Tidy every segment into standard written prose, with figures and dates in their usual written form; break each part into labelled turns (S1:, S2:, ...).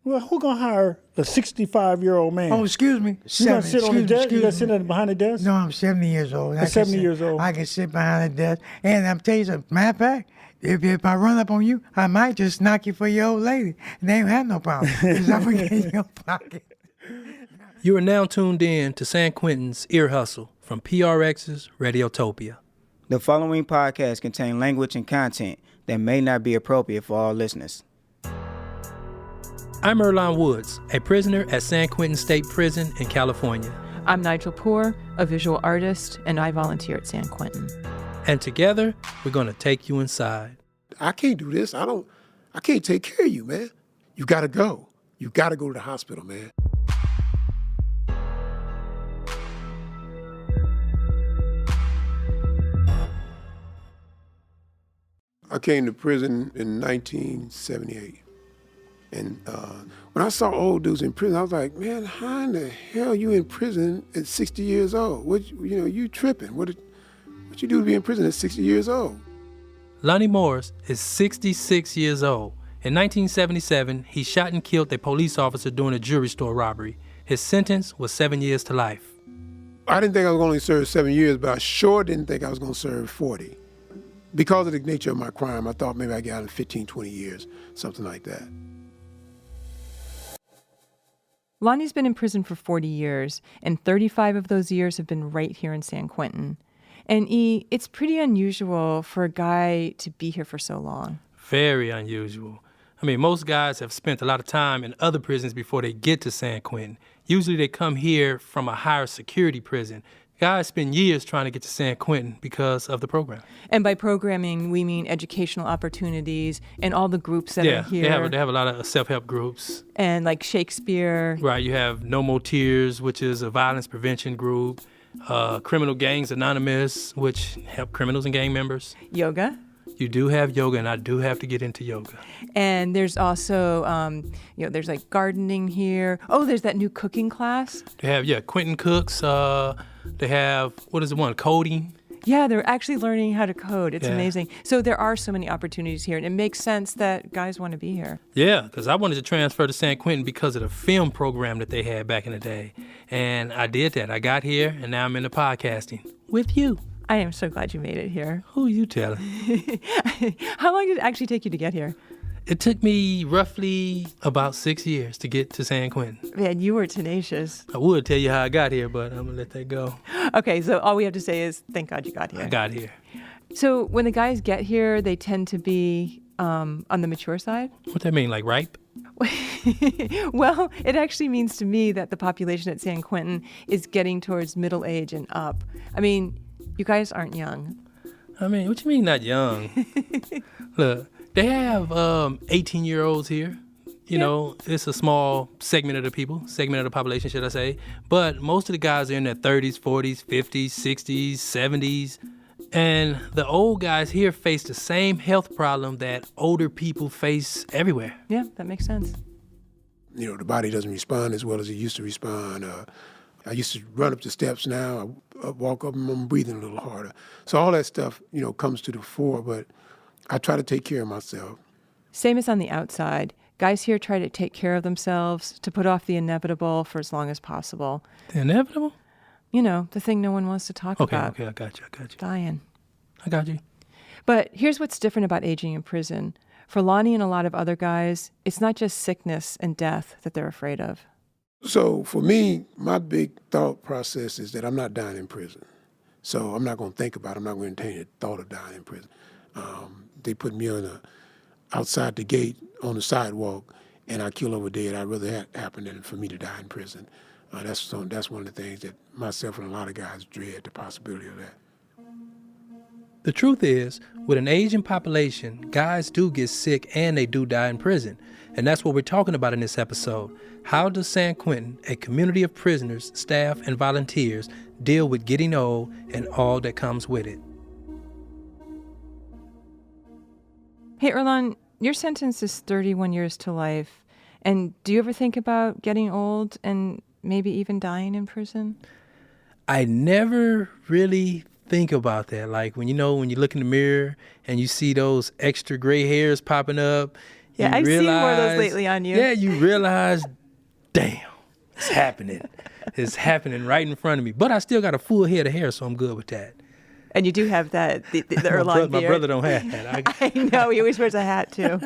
S1: Well, who gonna hire a 65-year-old man?
S2: Oh, excuse me.
S1: You gonna sit on the desk? You gonna sit
S2: me.
S1: behind the desk?
S2: No, I'm 70 years old.
S1: You're 70 years old.
S2: I can sit behind the desk. And I'm telling you something. Matter of fact, if I run up on you, I might just knock you for your old lady. And they ain't have no problem. Because I'm going to get in your pocket.
S3: You are now tuned in to San Quentin's Ear Hustle from PRX's Radiotopia.
S4: The following podcast contain language and content that may not be appropriate for all listeners.
S3: I'm Earlonne Woods, a prisoner at San Quentin State Prison in California.
S5: I'm Nigel Poor, a visual artist, and I volunteer at San Quentin.
S3: And together, we're going to take you inside.
S6: I can't do this. I can't take care of you, man. You gotta go. You gotta go to the hospital, man. I came to prison in 1978. And when I saw old dudes in prison, I was like, man, how in the hell you in prison at 60 years old? You tripping. What you do to be in prison at 60 years old?
S3: Lonnie Morris is 66 years old. In 1977, he shot and killed a police officer during a jewelry store robbery. His sentence was 7 years to life.
S6: I didn't think I was going to serve 7 years, but I sure didn't think I was going to serve 40. Because of the nature of my crime, I thought maybe I got out in 15, 20 years, something like that.
S5: Lonnie's been in prison for 40 years, and 35 of those years have been right here in San Quentin. And it's pretty unusual for a guy to be here for so long.
S3: Very unusual. I mean, most guys have spent a lot of time in other prisons before they get to San Quentin. Usually they come here from a higher security prison. Guys spend years trying to get to San Quentin because of the program.
S5: And by programming, we mean educational opportunities and all the groups that are here.
S3: They have a lot of self-help groups.
S5: And like Shakespeare.
S3: Right, you have No More Tears, which is a violence prevention group. Criminal Gangs Anonymous, which help criminals and gang members.
S5: Yoga.
S3: You do have yoga, and I do have to get into yoga. And
S5: there's also, there's like gardening here. Oh, there's that new cooking class.
S3: They have, Quentin cooks. They have, coding.
S5: Yeah, they're actually learning how to code. It's amazing. So there are so many opportunities here, and it makes sense that guys want to be here.
S3: Yeah, because I wanted to transfer to San Quentin because of the film program that they had back in the day. And I did that. I got here, and now I'm into podcasting with you.
S5: I am so glad you made it here.
S3: Who are you telling?
S5: How long did it actually take you to get here?
S3: It took me roughly about 6 years to get to San Quentin.
S5: Man, you were tenacious.
S3: I would tell you how I got here, but I'm going to let that go.
S5: Okay, so all we have to say is, thank God you got here.
S3: I got here.
S5: So when the guys get here, they tend to be on the mature side?
S3: What that mean, like ripe?
S5: Well, it actually means to me that the population at San Quentin is getting towards middle age and up. I mean, you guys aren't young.
S3: I mean, what you mean not young? Look, they have 18-year-olds here. You know, it's a small segment of the population, should I say. But most of the guys are in their 30s, 40s, 50s, 60s, 70s. And the old guys here face the same health problem that older people face everywhere.
S5: Yeah, that makes sense.
S6: You know, the body doesn't respond as well as it used to respond. I used to run up the steps now. I walk up and I'm breathing a little harder. So all that stuff, comes to the fore, but I try to take care of myself.
S5: Same as on the outside. Guys here try to take care of themselves, to put off the inevitable for as long as possible.
S3: The inevitable?
S5: You know, the thing no one wants to talk about.
S3: Okay, I got you.
S5: Dying.
S3: I got you.
S5: But here's what's different about aging in prison. For Lonnie and a lot of other guys, it's not just sickness and death that they're afraid of.
S6: So for me, my big thought process is that I'm not dying in prison. So I'm not going to think about it. I'm not going to entertain the thought of dying in prison. They put me outside the gate on the sidewalk and I kill over dead. I'd rather that happen than for me to die in prison. That's one of the things that myself and a lot of guys dread, the possibility of that.
S3: The truth is, with an aging population, guys do get sick and they do die in prison. And that's what we're talking about in this episode. How does San Quentin, a community of prisoners, staff, and volunteers, deal with getting old and all that comes with it?
S5: Hey, Earlonne, your sentence is 31 years to life. And do you ever think about getting old and maybe even dying in prison?
S3: I never really think about that. Like when you look in the mirror and you see those extra gray hairs popping up,
S5: Yeah, I've seen more of those lately on you.
S3: Yeah, you realize, damn, it's happening. It's happening right in front of me. But I still got a full head of hair, so I'm good with that.
S5: And you do have that, the Earlonne beard.
S3: My brother don't have that.
S5: I know, he always wears a hat too.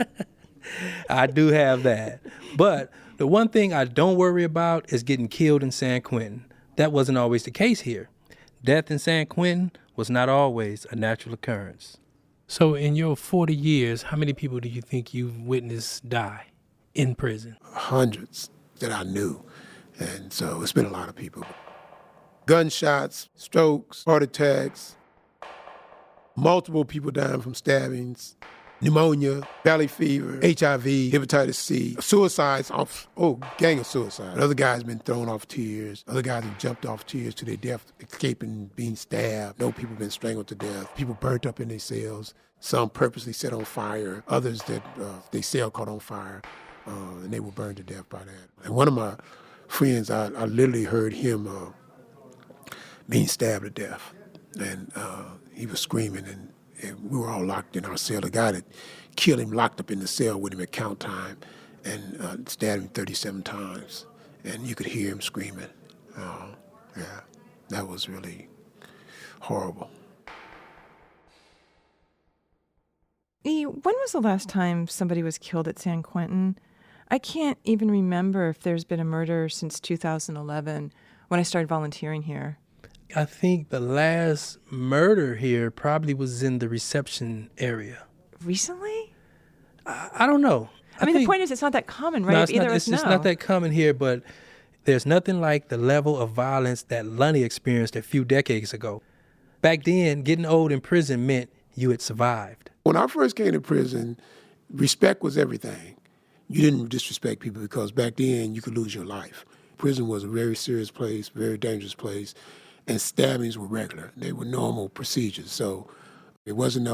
S3: I do have that. But the one thing I don't worry about is getting killed in San Quentin. That wasn't always the case here. Death in San Quentin was not always a natural occurrence. So in your 40 years, how many people do you think you've witnessed die in prison?
S6: Hundreds that I knew. And so it's been a lot of people. Gunshots, strokes, heart attacks, multiple people dying from stabbings, pneumonia, valley fever, HIV, hepatitis C, suicides, gang of suicides. Other guys been thrown off tiers. Other guys have jumped off tiers to their death, escaping being stabbed. No people been strangled to death. People burnt up in their cells. Some purposely set on fire. Others that their cell caught on fire, and they were burned to death by that. And one of my friends, I literally heard him being stabbed to death. And he was screaming, and we were all locked in our cell. The guy that killed him locked up in the cell with him at count time and stabbed him 37 times. And you could hear him screaming. Yeah, that was really horrible.
S5: E, when was the last time somebody was killed at San Quentin? I can't even remember if there's been a murder since 2011 when I started volunteering here.
S3: I think the last murder here probably was in the reception area.
S5: Recently?
S3: I don't know.
S5: I mean, the point is it's not that common, right?
S3: No,
S5: If either of us know.
S3: it's not that common here, but there's nothing like the level of violence that Lonnie experienced a few decades ago. Back then, getting old in prison meant you had survived.
S6: When I first came to prison, respect was everything. You didn't disrespect people because back then you could lose your life. Prison was a very serious place, very dangerous place, and stabbings were regular. They were normal procedures. So it wasn't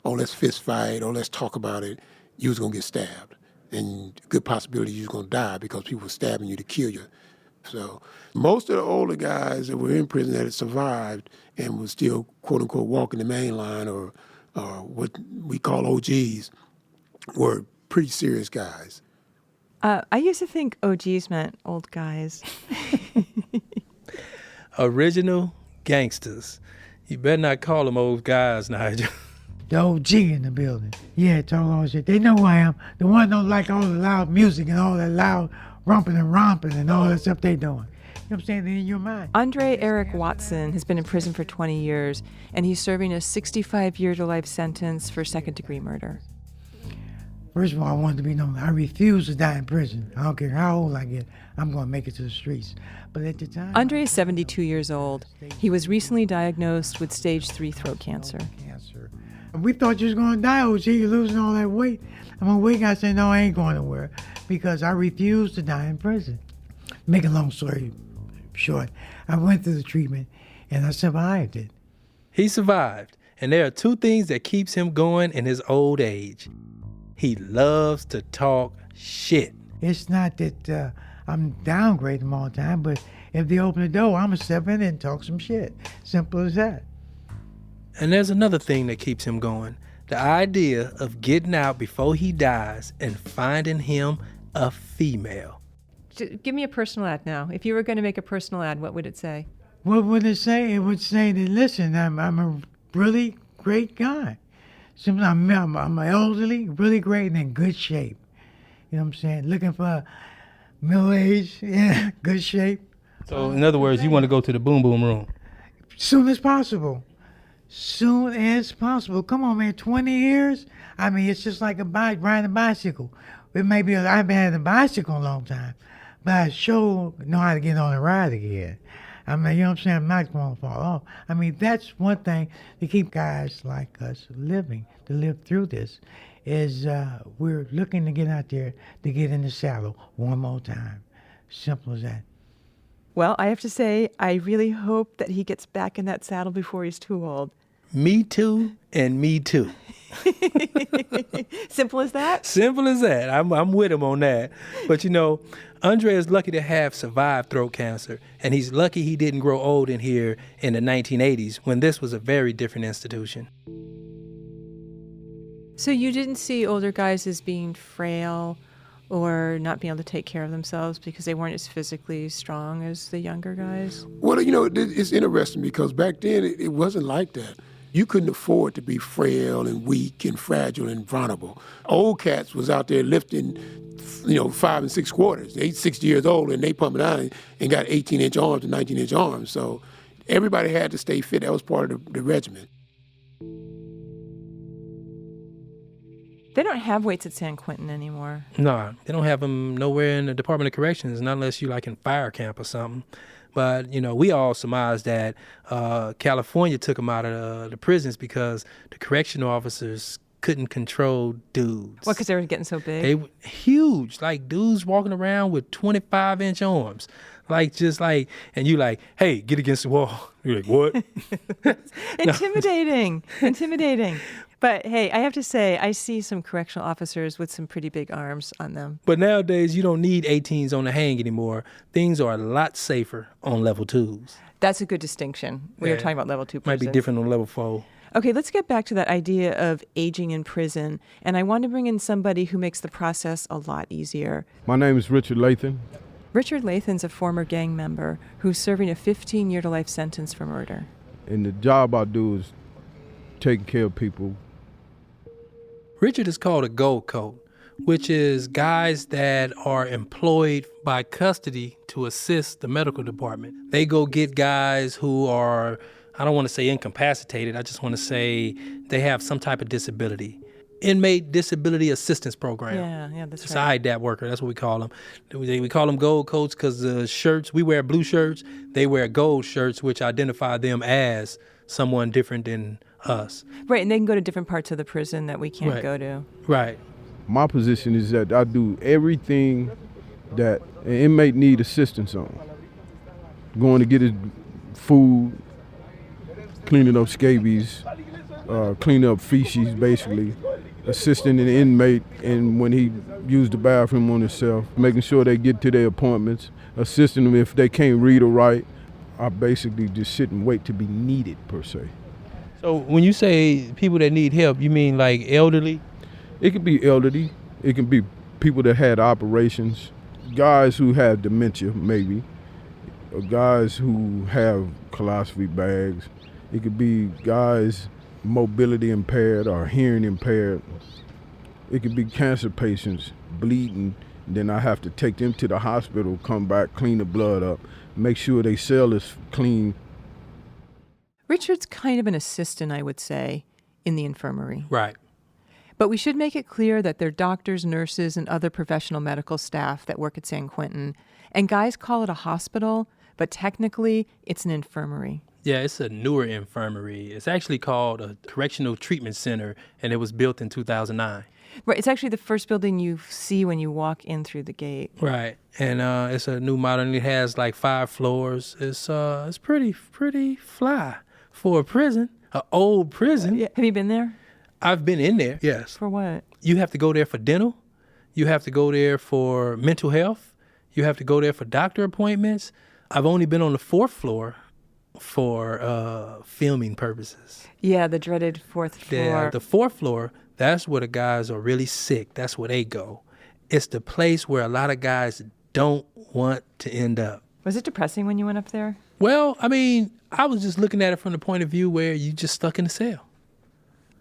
S6: let's fist fight, let's talk about it. You was going to get stabbed. And good possibility you was going to die because people were stabbing you to kill you. So most of the older guys that were in prison that had survived and were still, quote unquote, walking the main line or what we call OGs were pretty serious guys.
S5: I used to think OGs meant old guys.
S3: Original gangsters. You better not call them old guys, Nigel.
S2: The OG in the building. Yeah, total all shit. They know who I am. The one don't like all the loud music and all that loud romping and all that stuff they doing. You know what I'm saying? They're in your mind.
S5: Andre Eric Watson has been in prison for 20 years, and he's serving a 65-year-to-life sentence for second-degree murder.
S2: First of all, I wanted to be known. I refuse to die in prison. I don't care how old I get. I'm going to make it to the streets. But at the time...
S5: Andre is 72 years old. He was recently diagnosed with stage 3 throat cancer.
S2: We thought you was going to die, OG. You're losing all that weight. And my weight guy said, no, I ain't going nowhere because I refuse to die in prison. Make a long story short, I went through the treatment and I survived it.
S3: He survived, and there are two things that keeps him going in his old age. He loves to talk shit.
S2: It's not that I'm downgrading them all the time, but if they open the door, I'm going to step in and talk some shit. Simple as that.
S3: And there's another thing that keeps him going. The idea of getting out before he dies and finding him a female.
S5: Give me a personal ad now. If you were going to make a personal ad, what would it say?
S2: What would it say? It would say that, listen, I'm a really great guy. Simply, I'm elderly, really great, and in good shape. You know what I'm saying? Looking for middle age, yeah, good shape.
S3: So, in other words, you want to go to the boom boom room?
S2: Soon as possible. Soon as possible. Come on, man, 20 years? I mean, it's just like riding a bicycle. It may be, I haven't had a bicycle in a long time, but I sure know how to get on a ride again. I mean, you know what I'm saying? I'm not going to fall off. I mean, that's one thing to keep guys like us living, to live through this, is we're looking to get out there to get in the saddle one more time. Simple as that.
S5: Well, I have to say, I really hope that he gets back in that saddle before he's too old.
S3: Me too, and me too.
S5: Simple as that?
S3: Simple as that. I'm with him on that. But you know, Andre is lucky to have survived throat cancer, and he's lucky he didn't grow old in here in the 1980s when this was a very different institution.
S5: So you didn't see older guys as being frail or not being able to take care of themselves because they weren't as physically strong as the younger guys?
S6: Well, it's interesting because back then it wasn't like that. You couldn't afford to be frail and weak and fragile and vulnerable. Old cats was out there lifting, 5 and 6 quarters. They 60 years old and they pumping out and got 18-inch arms and 19-inch arms. So everybody had to stay fit. That was part of the regimen.
S5: They don't have weights at San Quentin anymore.
S3: No, they don't have them nowhere in the Department of Corrections, not unless you like in fire camp or something. But, we all surmised that California took them out of the prisons because the correctional officers couldn't control dudes.
S5: What, because they were getting so big?
S3: They were huge, like dudes walking around with 25-inch arms. And you like, hey, get against the wall. You're like, what?
S5: Intimidating. But hey, I have to say, I see some correctional officers with some pretty big arms on them.
S3: But nowadays, you don't need 18s on the hang anymore. Things are a lot safer on level 2s.
S5: That's a good distinction. We were talking about level 2 prisons.
S3: Might be different on level 4.
S5: Okay, let's get back to that idea of aging in prison. And I want to bring in somebody who makes the process a lot easier.
S7: My name is Richard Lathan.
S5: Richard Lathan's a former gang member who's serving a 15-year-to-life sentence for murder.
S7: And the job I do is taking care of people.
S3: Richard is called a gold coat, which is guys that are employed by custody to assist the medical department. They go get guys who are, I don't want to say incapacitated, I just want to say they have some type of disability. Inmate Disability Assistance Program.
S5: Yeah, that's
S3: it's
S5: right.
S3: It's an IDAP worker, that's what we call them. We call them gold coats because the shirts, we wear blue shirts, they wear gold shirts, which identify them as someone different than us.
S5: Right, and they can go to different parts of the prison that we can't go to.
S3: Right.
S7: My position is that I do everything that an inmate need assistance on. Going to get his food, cleaning up scabies, cleaning up feces, basically, assisting an inmate and when he used the bathroom on himself, making sure they get to their appointments, assisting them if they can't read or write. I basically just sit and wait to be needed, per se.
S3: So when you say people that need help, you mean like elderly?
S7: It could be elderly. It can be people that had operations, guys who have dementia, maybe, or guys who have colostomy bags. It could be guys mobility impaired or hearing impaired. It could be cancer patients bleeding. Then I have to take them to the hospital, come back, clean the blood up, make sure their cell is clean.
S5: Richard's kind of an assistant, I would say, in the infirmary.
S3: Right.
S5: But we should make it clear that they're doctors, nurses, and other professional medical staff that work at San Quentin. And guys call it a hospital, but technically it's an infirmary.
S3: Yeah, it's a newer infirmary. It's actually called a Correctional Treatment Center, and it was built in 2009.
S5: Right, it's actually the first building you see when you walk in through the gate.
S3: Right, and it's a new modern. It has like 5 floors. It's pretty fly for a prison, an old prison.
S5: Yeah. Have you been there?
S3: I've been in there. Yes.
S5: For what?
S3: You have to go there for dental. You have to go there for mental health. You have to go there for doctor appointments. I've only been on the 4th floor for filming purposes.
S5: Yeah, the dreaded 4th floor.
S3: Yeah, the 4th floor, that's where the guys are really sick. That's where they go. It's the place where a lot of guys don't want to end up.
S5: Was it depressing when you went up there?
S3: Well, I mean, I was just looking at it from the point of view where you just stuck in a cell.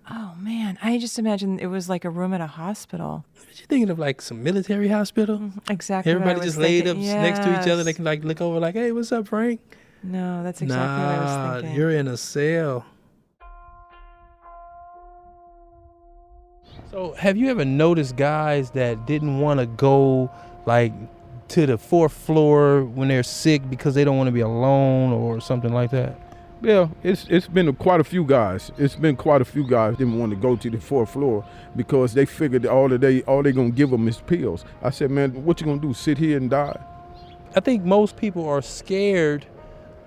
S5: Oh, man. I just imagined it was like a room at a hospital.
S3: You thinking of like some military hospital?
S5: Exactly.
S3: Everybody
S5: what I was
S3: just laid
S5: thinking.
S3: up next to each other. They can like look over like, hey, what's up, Frank?
S5: No, that's exactly what I was thinking.
S3: You're in a cell. So have you ever noticed guys that didn't want to go like to the 4th floor when they're sick because they don't want to be alone or something like that?
S7: Yeah, it's been quite a few guys. It's been quite a few guys didn't want to go to the 4th floor because they figured all they gonna give them is pills. I said, man, what you gonna do? Sit here and die?
S3: I think most people are scared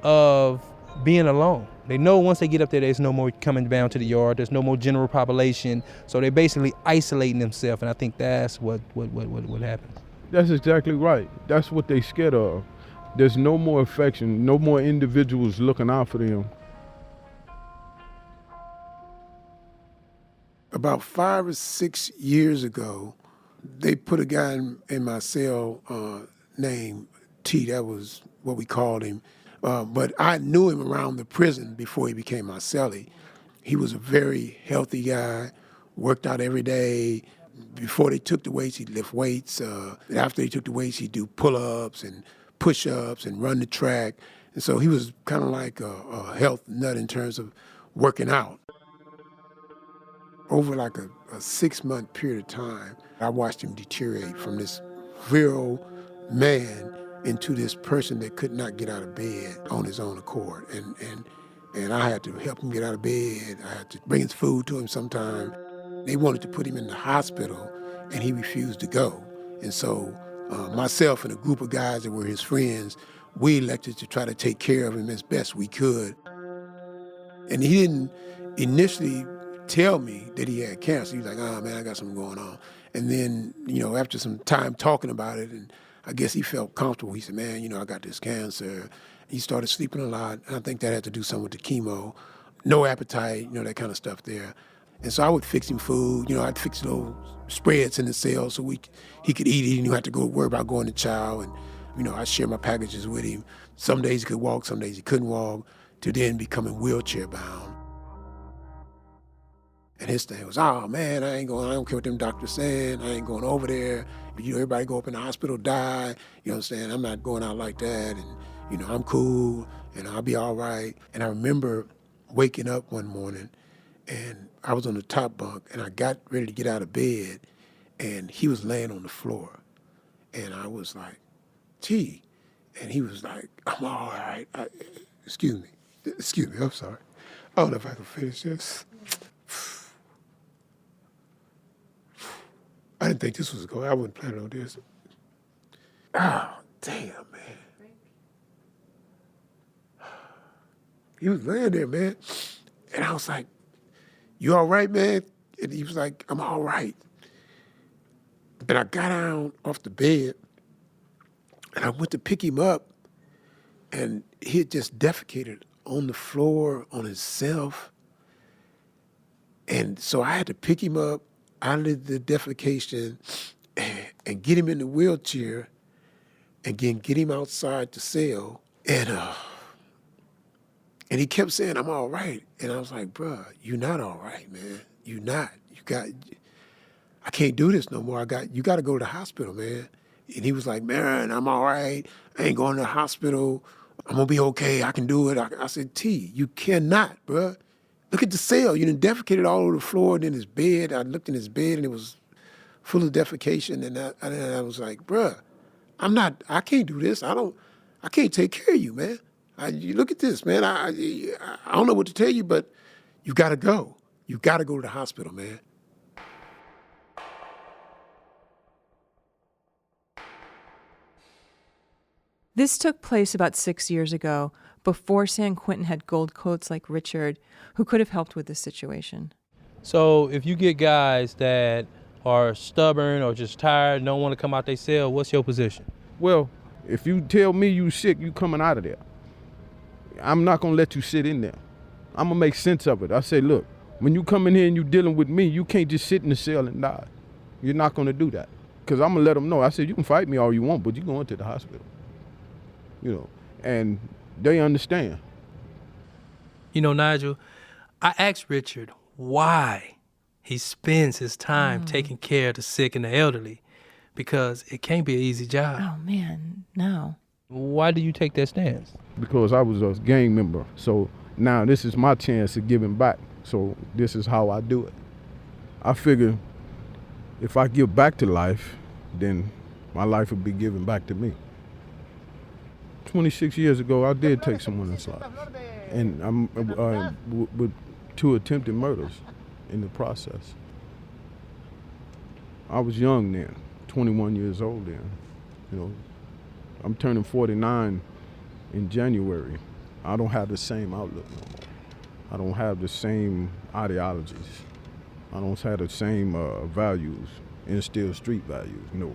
S3: of being alone. They know once they get up there, there's no more coming down to the yard. There's no more general population. So they're basically isolating themselves, and I think that's what happens.
S7: That's exactly right. That's what they scared of. There's no more affection, no more individuals looking out for them.
S6: About 5 or 6 years ago, they put a guy in my cell named T. That was what we called him. But I knew him around the prison before he became my cellie. He was a very healthy guy, worked out every day. Before they took the weights, he'd lift weights. After they took the weights, he'd do pull-ups and push-ups and run the track. And so he was kind of like a health nut in terms of working out. Over like a 6-month period of time, I watched him deteriorate from this virile man into this person that could not get out of bed on his own accord. And I had to help him get out of bed. I had to bring his food to him sometime. They wanted to put him in the hospital, and he refused to go. And so myself and a group of guys that were his friends, we elected to try to take care of him as best we could. And he didn't initially tell me that he had cancer. He was like, oh man, I got something going on. And then, after some time talking about it, and I guess he felt comfortable. He said, man, I got this cancer. He started sleeping a lot. And I think that had to do something with the chemo. No appetite, that kind of stuff there. And so I would fix him food. I'd fix little spreads in the cell so he could eat it. He didn't have to go worry about going to chow. And, I'd share my packages with him. Some days he could walk, some days he couldn't walk, to then becoming wheelchair bound. And his thing was, oh man, I don't care what them doctors saying, I ain't going over there. Everybody go up in the hospital, die, I'm not going out like that, and I'm cool, and I'll be all right. And I remember waking up one morning, and I was on the top bunk, and I got ready to get out of bed, and he was laying on the floor. And I was like, T, and he was like, I'm all right. Excuse me, I'm sorry. I don't know if I can finish this. I didn't think this was going. I wasn't planning on this. Oh, damn, man. He was laying there, man. And I was like, you all right, man? And he was like, I'm all right. And I got down off the bed, and I went to pick him up, and he had just defecated on the floor on himself. And so I had to pick him up out of the defecation and get him in the wheelchair and then get him outside the cell. And he kept saying, I'm all right. And I was like, bruh, you're not all right, man. You're not. I can't do this no more. You got to go to the hospital, man. And he was like, man, I'm all right. I ain't going to the hospital. I'm going to be okay. I can do it. I said, T, you cannot, bruh. Look at the cell. You done defecated all over the floor and in his bed. I looked in his bed and it was full of defecation. And I was like, bruh, I can't do this. I can't take care of you, man. You look at this, man. I don't know what to tell you, but you got to go. You got to go to the hospital, man.
S5: This took place about 6 years ago, before San Quentin had gold coats like Richard, who could have helped with this situation.
S3: So if you get guys that are stubborn or just tired, don't want to come out their cell, what's your position?
S7: Well, if you tell me you sick, you coming out of there. I'm not going to let you sit in there. I'm going to make sense of it. I say, look, when you come in here and you dealing with me, you can't just sit in the cell and die. You're not going to do that. Because I'm going to let them know. I said, you can fight me all you want, but you're going to the hospital. And they understand.
S3: Nigel, I asked Richard why he spends his time taking care of the sick and the elderly, because it can't be an easy job.
S5: Oh, man, no.
S3: Why do you take that stance?
S7: Because I was a gang member. So now this is my chance of giving back. So this is how I do it. I figure if I give back to life, then my life will be given back to me. 26 years ago, I did take someone's life. And I'm with 2 attempted murders in the process. I was young then, 21 years old then. I'm turning 49 in January. I don't have the same outlook no more. I don't have the same ideologies. I don't have the same values, instill street values. No,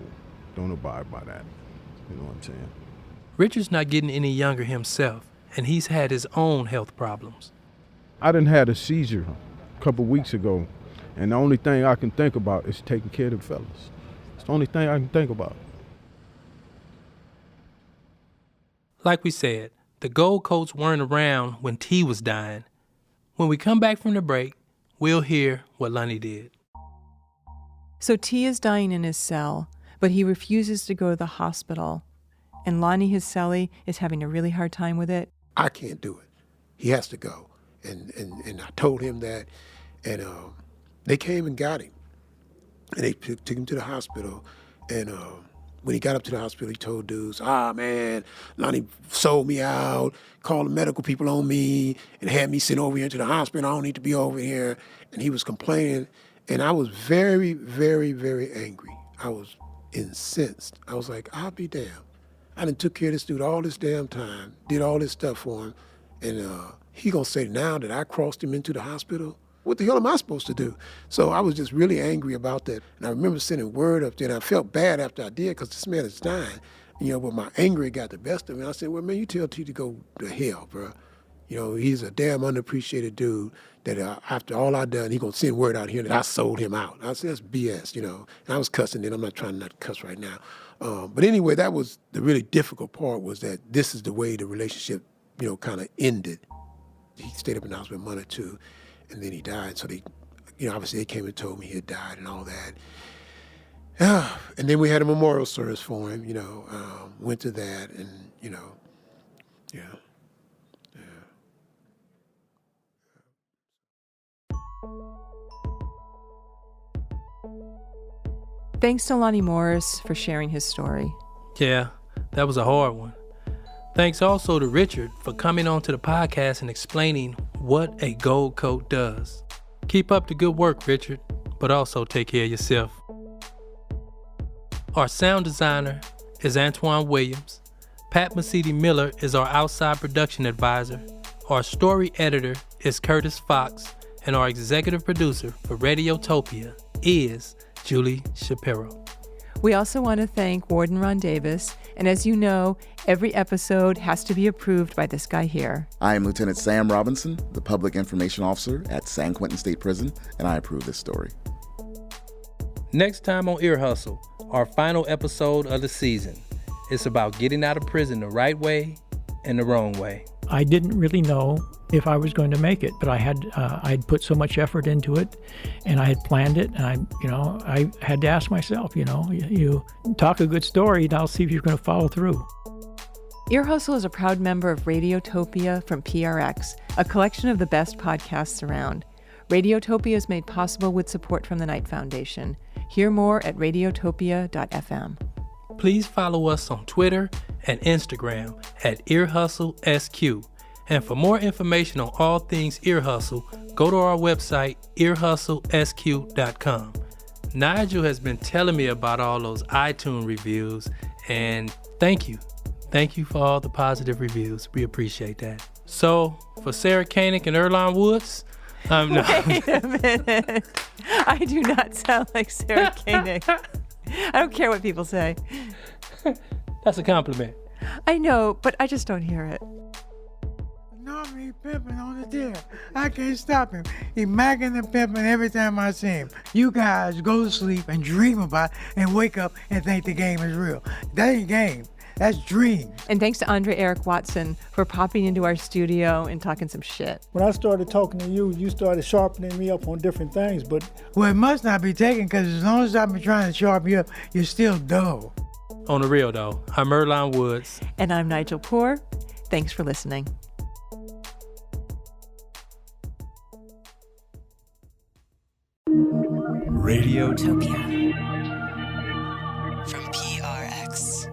S7: don't abide by that. You know what I'm saying?
S3: Richard's not getting any younger himself, and he's had his own health problems.
S7: I done had a seizure a couple weeks ago, And the only thing I can think about is taking care of the fellas. It's the only thing I can think about.
S3: Like we said, the Gold Coats weren't around when T was dying. When we come back from the break, we'll hear what Lonnie did.
S5: So T is dying in his cell, but he refuses to go to the hospital. And Lonnie, his cellie, is having a really hard time with it.
S6: I can't do it. He has to go. And I told him that, and they came and got him. And they took him to the hospital, and when he got up to the hospital, he told dudes, man, Lonnie sold me out, called the medical people on me, and had me sent over here to the hospital. I don't need to be over here. And he was complaining, and I was very, very, very angry. I was incensed. I was like, I'll be damned. I done took care of this dude all this damn time, did all this stuff for him, and he gonna say now that I crossed him into the hospital? What the hell am I supposed to do? So I was just really angry about that. And I remember sending word up there, and I felt bad after I did because this man is dying. But my anger got the best of me. I said, well, man, you tell T to go to hell, bro. He's a damn underappreciated dude that after all I done, he gonna send word out here that I sold him out. I said, that's BS, And I was cussing then. I'm not trying not to cuss right now. But anyway, that was the really difficult part, was that this is the way the relationship, kind of ended. He stayed up in the hospital a month or two, and then he died. So they, obviously they came and told me he had died and all that. And then we had a memorial service for him, went to that, and, yeah.
S5: Thanks to Lonnie Morris for sharing his story.
S3: Yeah, that was a hard one. Thanks also to Richard for coming on to the podcast and explaining what a gold coat does. Keep up the good work, Richard, but also take care of yourself. Our sound designer is Antwan Williams. Pat Mesiti-Miller is our outside production advisor. Our story editor is Curtis Fox, and our executive producer for Radiotopia is Julie Shapiro.
S5: We also want to thank Warden Ron Davis, and as you know, every episode has to be approved by this guy here.
S8: I am Lieutenant Sam Robinson, the Public Information Officer at San Quentin State Prison, and I approve this story.
S3: Next time on Ear Hustle, our final episode of the season. It's about getting out of prison the right way and the wrong way.
S1: I didn't really know if I was going to make it, but I'd put so much effort into it, and I had planned it, and I had to ask myself, you talk a good story, and I'll see if you're going to follow through.
S5: Ear Hustle is a proud member of Radiotopia from PRX, a collection of the best podcasts around. Radiotopia is made possible with support from the Knight Foundation. Hear more at radiotopia.fm.
S3: Please follow us on Twitter and Instagram at EarHustleSQ. And for more information on all things Ear Hustle, go to our website, earhustlesq.com. Nigel has been telling me about all those iTunes reviews, and thank you. Thank you for all the positive reviews. We appreciate that. So, for Sarah Koenig and Earlonne Woods, no.
S5: Wait a minute. I do not sound like Sarah Koenig. I don't care what people say.
S3: That's a compliment.
S5: I know, but I just don't hear it.
S2: Normally pimping on the deer. I can't stop him. He macking and pimping every time I see him. You guys go to sleep and dream about it and wake up and think the game is real. That ain't game. That's dreams.
S5: And thanks to Andre Eric Watson for popping into our studio and talking some shit.
S1: When I started talking to you, you started sharpening me up on different things, but...
S2: Well, it must not be taken, because as long as I've been trying to sharpen you up, you're still dull.
S3: On the real, though, I'm Earlonne Woods.
S5: And I'm Nigel Poor. Thanks for listening.
S9: Radiotopia from PRX.